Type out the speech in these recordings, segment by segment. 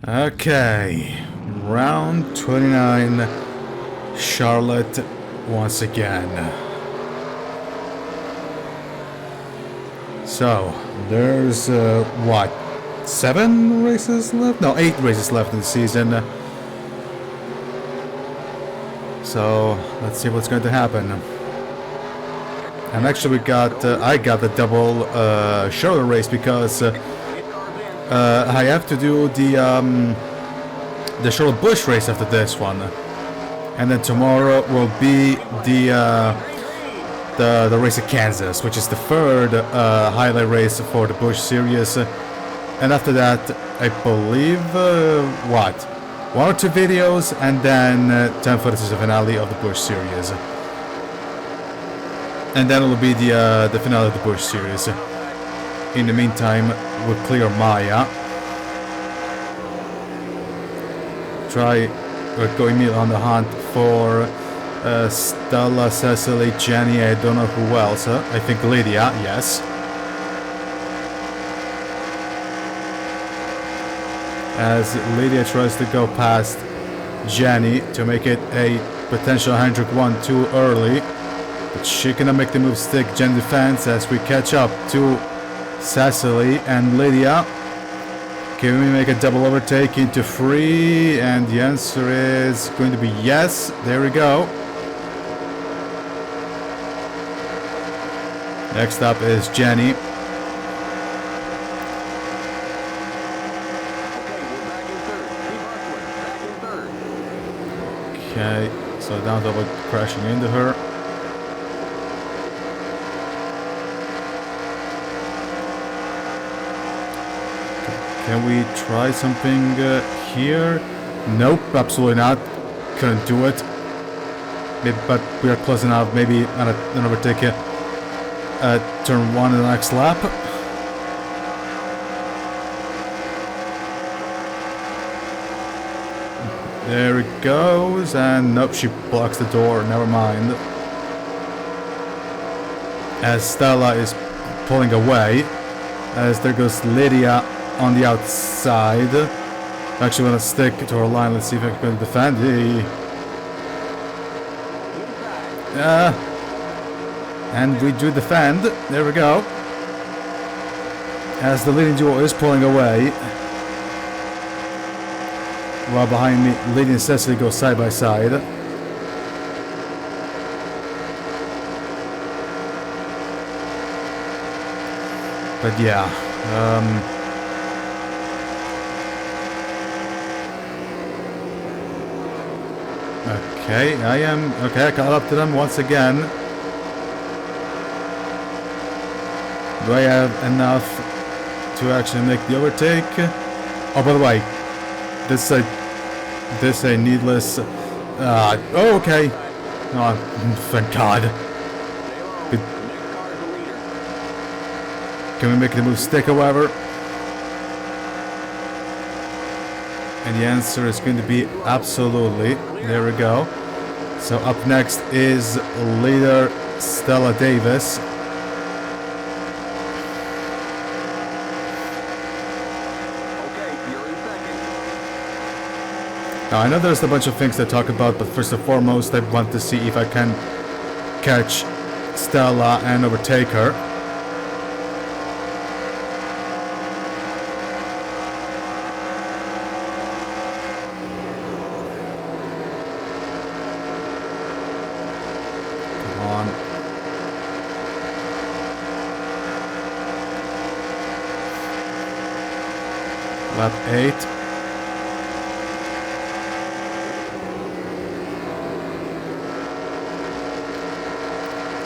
Okay, round 29, Charlotte once again. So, there's, what, 7 races left? No, 8 races left in the season. So, let's see what's going to happen. And actually I got the double Charlotte race because I have to do the Charlotte Busch race after this one, and then tomorrow will be the race at Kansas, which is the third highlight race for the Busch series. And after that, I believe 1 or 2 videos, and then 10 footage is the finale of the Busch series, and then it will be the finale of the Busch series. In the meantime, we'll clear Maya. We're going on the hunt for Stella, Cecily, Jenny, I don't know who else. I think Lydia, yes. As Lydia tries to go past Jenny to make it a potential Hendrick 1 too early. But she cannot make the move stick. Jen defends as we catch up to Cecily and Lydia. Can we make a double overtake into 3? And the answer is going to be yes. There we go. Next up is Jenny. Okay, so down double crashing into her. Can we try something here? Nope, absolutely not. Couldn't do it. But we are close enough. Maybe an overtake turn 1 in the next lap. There it goes, and nope, she blocks the door. Never mind. As Stella is pulling away, as there goes Lydia on the outside. Actually want to stick to her line. Let's see if I can defend. And we do defend. There we go. As the leading duo is pulling away. While behind me, Lydia and Cecily go side by side. But yeah. Okay, I caught up to them once again. Do I have enough to actually make the overtake? Oh, by the way, this is a needless. Oh, okay. Oh, thank God. Can we make the move stick, however? And the answer is going to be absolutely. There we go. So up next is leader Stella Davis. Now I know there's a bunch of things to talk about, but first and foremost I want to see if I can catch Stella and overtake her. Lap 8.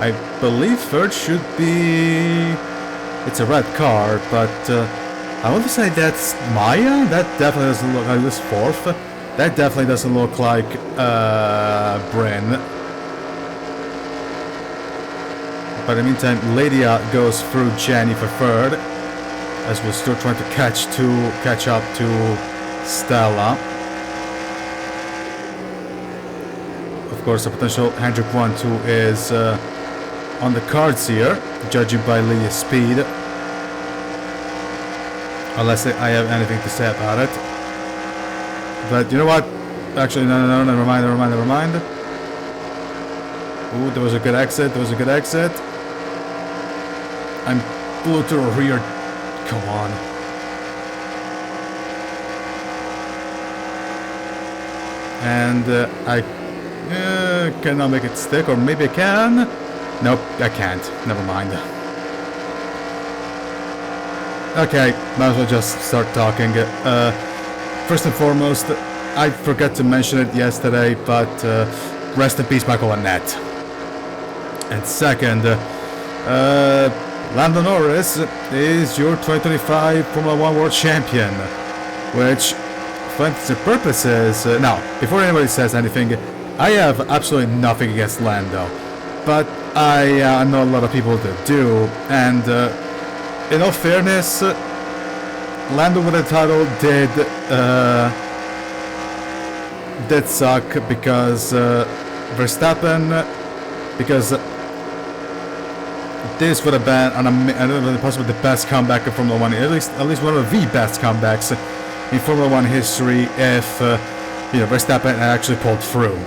I believe third should be. It's a red car, but I want to say that's Maya. That definitely doesn't look like this fourth. That definitely doesn't look like Bryn. But in the meantime, Lydia goes through Jenny for third. As we're still trying to catch up to Stella. Of course, a potential Hendrick 1-2 is on the cards here, judging by Lydia's speed. Unless I have anything to say about it. But you know what? Actually, no, never mind. Ooh, there was a good exit. I'm flew to the rear. Come on. And I cannot make it stick, or maybe I can. Nope, I can't. Never mind. Okay, might as well just start talking. First and foremost, I forgot to mention it yesterday, but rest in peace, Michael Annette. And second, Lando Norris is your 2025 Formula 1 World Champion, which, for the purposes, now, before anybody says anything, I have absolutely nothing against Lando, but I know a lot of people that do, and in all fairness, Lando with the title did suck because Verstappen, because this would have been possibly the best comeback in Formula 1, at least one of the best comebacks in Formula 1 history if Verstappen actually pulled through.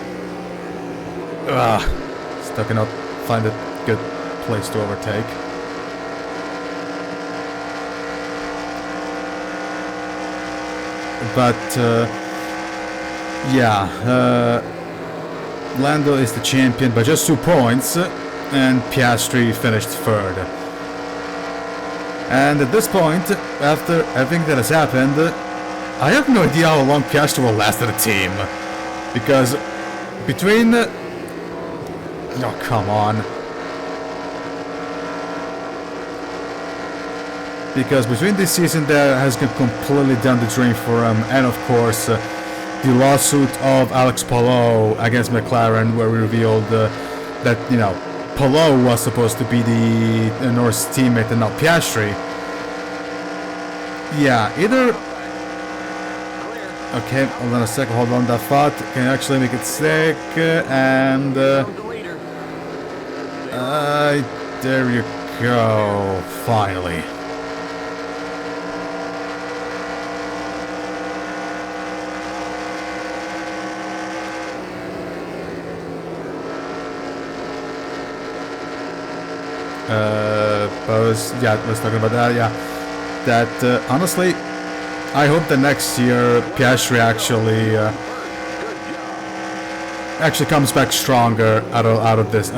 Still cannot find a good place to overtake. But Lando is the champion by just 2 points, and Piastri finished third. And at this point, after everything that has happened, I have no idea how long Piastri will last at a team, because between oh, come on. Because between this season that has gone completely down the drain for him, and of course the lawsuit of Alex Palou against McLaren, where we revealed that Palou was supposed to be the Norris teammate and not Piastri. Yeah, either. Okay, hold on a second. Hold on that thought. Can I actually make it stick? And there you go. Finally. Was talking about that, yeah. That, honestly, I hope that next year Piastri actually comes back stronger out of this,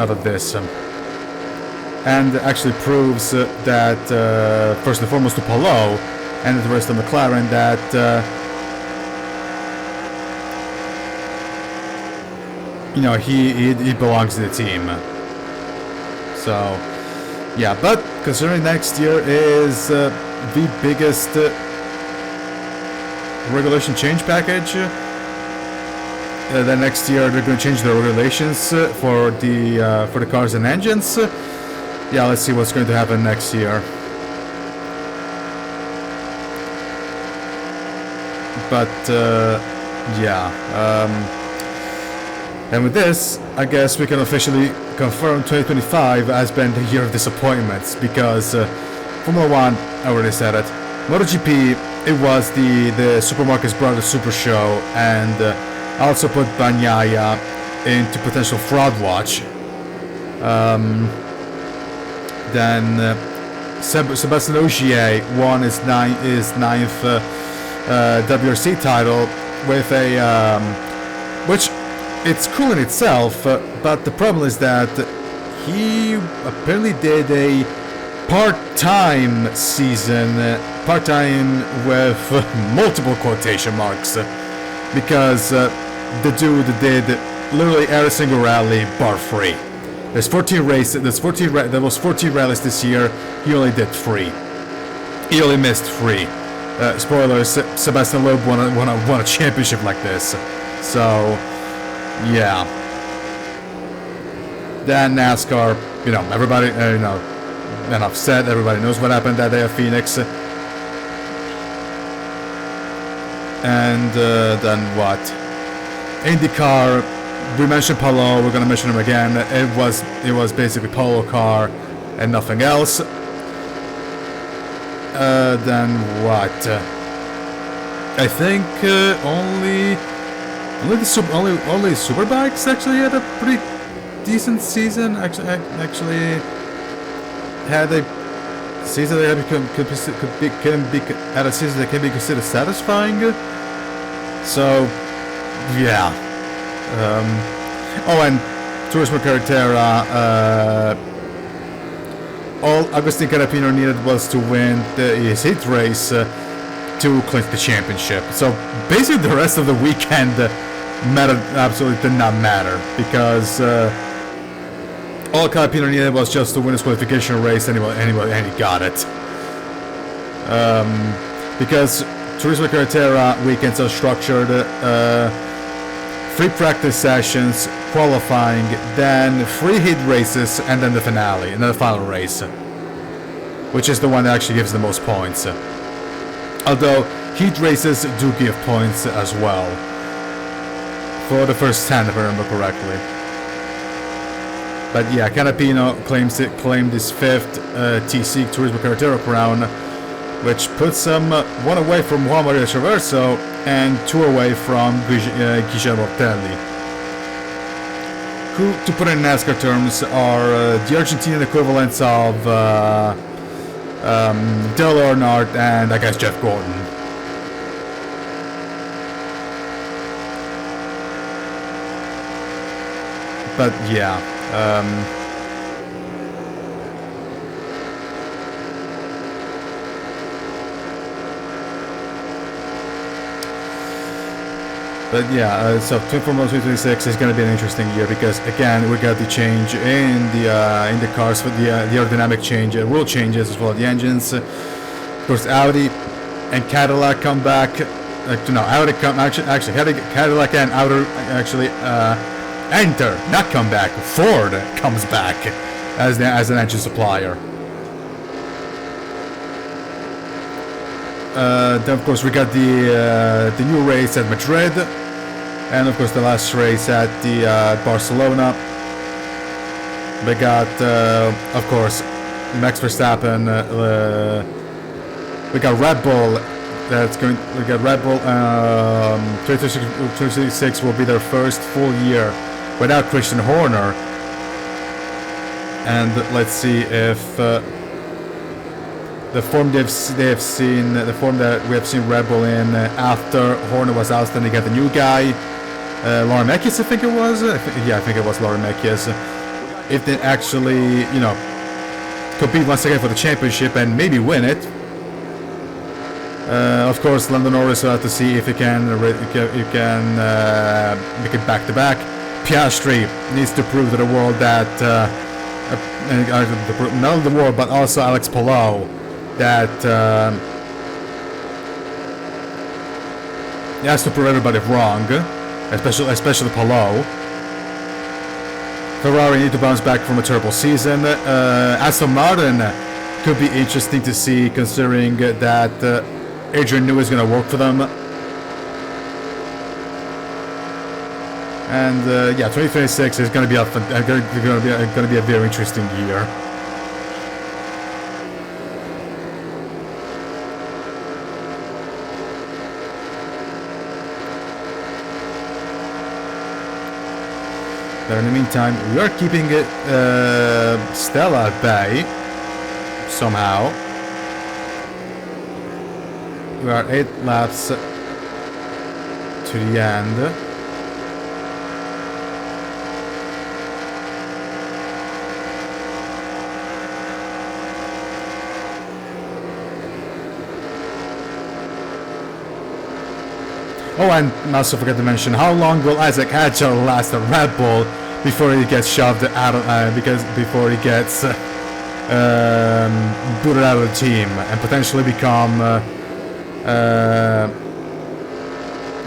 and actually proves that, first and foremost to Palou and the rest of McLaren, that, he belongs to the team. So, yeah, but considering next year is the biggest regulation change package, then next year they're going to change the regulations for the cars and engines. Yeah, let's see what's going to happen next year. But and with this, I guess we can officially confirm 2025 has been the year of disappointments, because Formula 1, I already said it. MotoGP, it was the Super Marcus Brothers Super Show, and also put Bagnaia into potential fraud watch. Then Sebastian Ogier won his ninth WRC title with a which it's cool in itself, but the problem is that he apparently did a part-time season, part-time with multiple quotation marks, because the dude did literally every single rally bar free. There's 14 races. There was 14 rallies this year. He only did 3. He only missed 3. Spoilers: Sebastian Loeb won a championship like this. So, yeah. Then NASCAR, everybody, enough said. Everybody knows what happened that day at Phoenix. And then what? IndyCar. We mentioned Palou. We're gonna mention him again. It was basically Polo car and nothing else. Then what? I think only Superbikes actually had a pretty decent season. Actually had a season that had a season that can be considered satisfying. So yeah. Oh, and Turismo Carretera. All Agustin Carapino needed was to win his heat race to clinch the championship. So basically, the rest of the weekend absolutely did not matter, because all Carapino needed was just to win his qualification race, and he got it. Because Turismo Carretera weekends are structured: 3 practice sessions, qualifying, then 3 heat races, and then the finale, and then the final race, which is the one that actually gives the most points. Although heat races do give points as well for the first 10, if I remember correctly. But yeah, Canapino claimed his 5th TC Turismo Carretera crown, which puts him 1 away from Juan Maria Traverso and 2 away from Guillermo Ortelli, who, to put it in NASCAR terms, are the Argentinian equivalents of Dale Earnhardt and, I guess, Jeff Gordon. But yeah, so 2026 is going to be an interesting year, because again we got the change in the cars for the aerodynamic change, rule changes as well as the engines. Of course, Audi and Cadillac come back. Cadillac and Audi actually enter, not come back. Ford comes back as an engine supplier. Then of course we got the new race at Madrid, and of course the last race at the Barcelona. We got of course Max Verstappen. We got Red Bull. We got Red Bull. 2026 will be their first full year without Christian Horner, and let's see if. The form that we have seen Red Bull in after Horner was out, then they got the new guy, Laura Mekies, I think it was. I think it was Laura Mekies. If they actually, compete once again for the championship and maybe win it. Of course, Lando Norris will have to see if he can make it back to back. Piastri needs to prove to the world that not only the world but also Alex Palou, that he has to prove everybody wrong, especially Palou. Ferrari need to bounce back from a terrible season. Aston Martin could be interesting to see, considering that Adrian Newey is going to work for them. And 2026 is going to be a very interesting year. But in the meantime, we are keeping it Stella at bay somehow. We are 8 laps to the end. Oh, and also forgot to mention, how long will Isaac Hatcher last at Red Bull before he gets shoved out of, before he gets booted out of the team and potentially become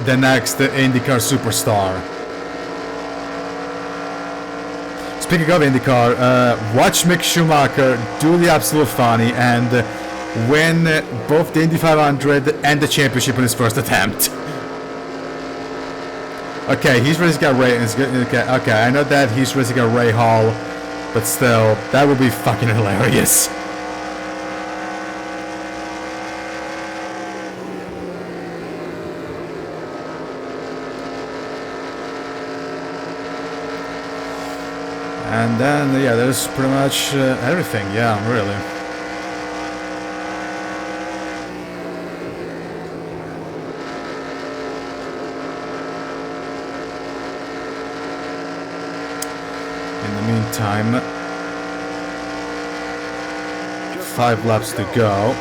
the next IndyCar superstar. Speaking of IndyCar, watch Mick Schumacher do the absolute funny and win both the Indy 500 and the championship in his first attempt. Okay, he's racing at Ray. Okay, I know that he's racing at Ray Hall, but still, that would be fucking hilarious. And then, yeah, there's pretty much everything, yeah, really. In the meantime, 5 laps to go.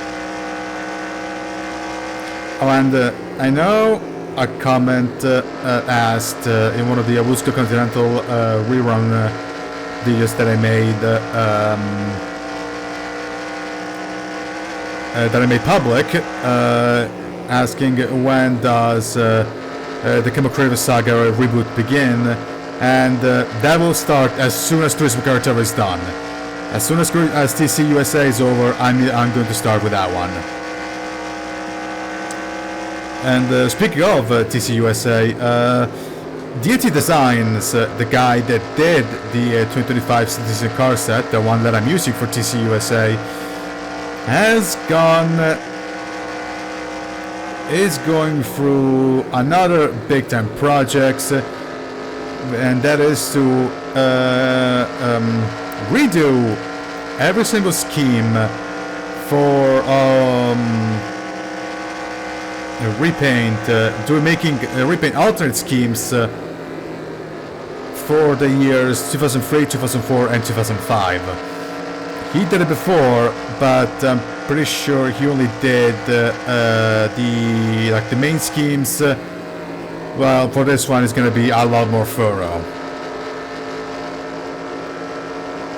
Oh, and I know a comment asked in one of the Awusko Continental rerun videos that I made public, asking when does the Kamakura Saga reboot begin, and that will start as soon as Turismo Carretera is done. As soon as TC USA is over, I'm going to start with that one. And speaking of TC USA, DT Designs, the guy that did the 2025 Citizen car set, the one that I'm using for TC USA, is going through another big time project, and that is to redo every single scheme for repaint, repaint alternate schemes for the years 2003, 2004, and 2005. He did it before, but I'm pretty sure he only did the main schemes. Well, for this one, it's going to be a lot more thorough.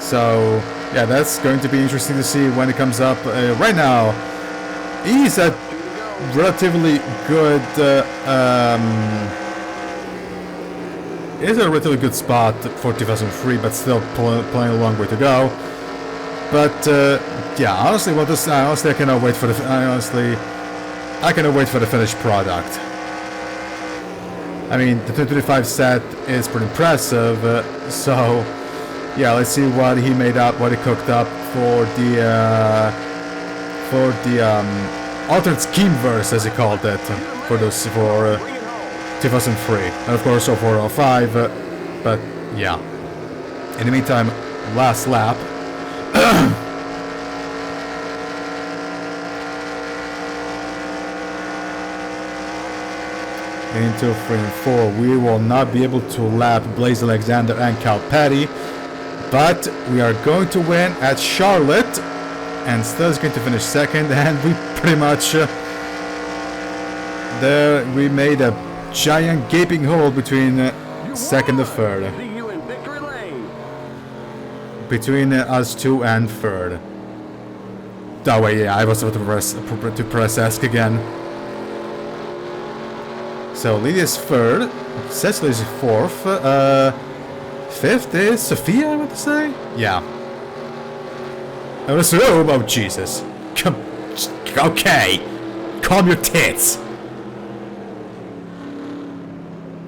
So, yeah, that's going to be interesting to see when it comes up. Right now, he's at relatively good. Is a relatively good spot for 2003, but still playing a long way to go. But yeah, honestly, I cannot wait for the. I cannot wait for the finished product. I mean, the 2025 set is pretty impressive. So, yeah, let's see what he made up, what he cooked up for the alternate scheme verse, as he called it, for 2003, and of course for 05. But yeah. In the meantime, last lap. Into 3 and 4, we will not be able to lap Blaze Alexander and Cal Petty, but we are going to win at Charlotte, and still is going to finish second. And we pretty much there we made a giant gaping hole between second and third, between us two and third. Oh wait, yeah, I was about to press ask again. So Lydia's third, Cecily's fourth, fifth is Sophia, I want to say? Yeah. I was oh Jesus. Come, okay. Calm your tits.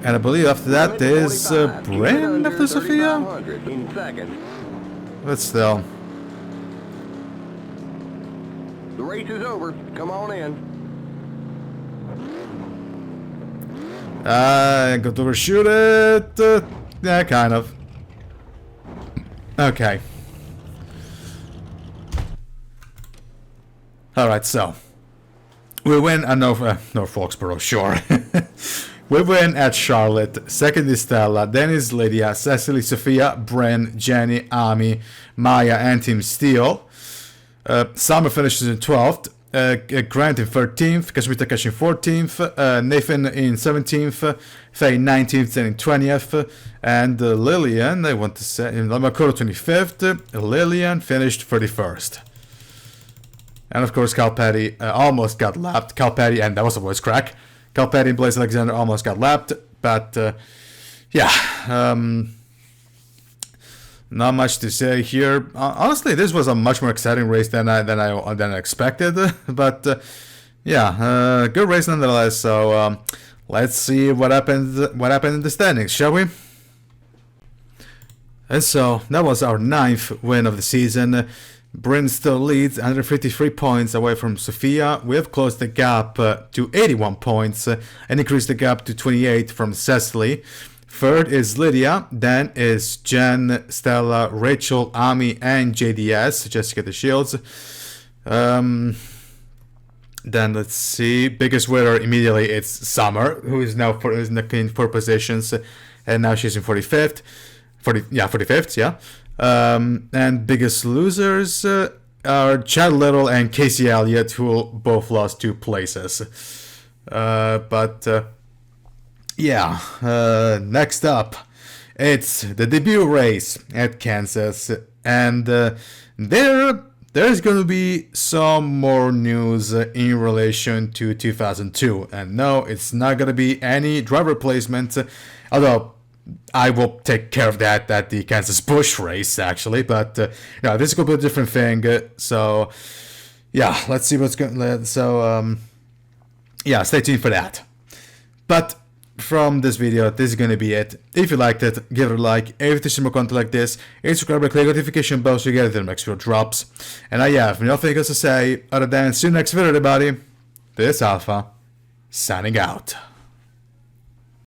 And I believe after that is Bryn after Sophia? But still. The race is over. Come on in. I got to overshoot it. Yeah, kind of. Okay. Alright, so. We win at North Foxborough, sure. We win at Charlotte. Second is Stella. Then is Lydia, Cecily, Sophia, Bren, Jenny, Ami, Maya, and Team Steel. Summer finishes in 12th. Grant in 13th, Kashmir Takashi in 14th, Nathan in 17th, Faye 19th and in 20th, and Lillian, I want to say, in Lamakoro 25th, Lillian finished 31st. And of course, Cal Petty almost got lapped. Cal Petty, and that was a voice crack. Cal Petty and Blaze Alexander almost got lapped, but yeah. Not much to say here. Honestly, this was a much more exciting race than I expected. But yeah, good race nonetheless. So let's see what happened in the standings, shall we? And so that was our 9th win of the season. Bryn still leads 153 points away from Sophia. We have closed the gap to 81 points and increased the gap to 28 from Cecily. Third is Lydia. Then is Jen, Stella, Rachel, Ami, and JDS, Jessica the Shields. Then let's see. Biggest winner immediately, it's Summer, who is now in 4 positions, and now she's in 45th. 45th, yeah. And biggest losers are Chad Little and Casey Elliott, who both lost 2 places. Next up, it's the debut race at Kansas, and there's going to be some more news in relation to 2002. And no, it's not going to be any driver replacement, although I will take care of that at the Kansas Busch race, actually. But this is a completely different thing. So, yeah, let's see what's going on. So, stay tuned for that. But from this video, this is going to be it. If you liked it, give it a like. If you want to see more content like this, subscribe and click the notification bell so you get the next video drops. And I have nothing else to say other than see you next video, everybody. This is Alpha, signing out.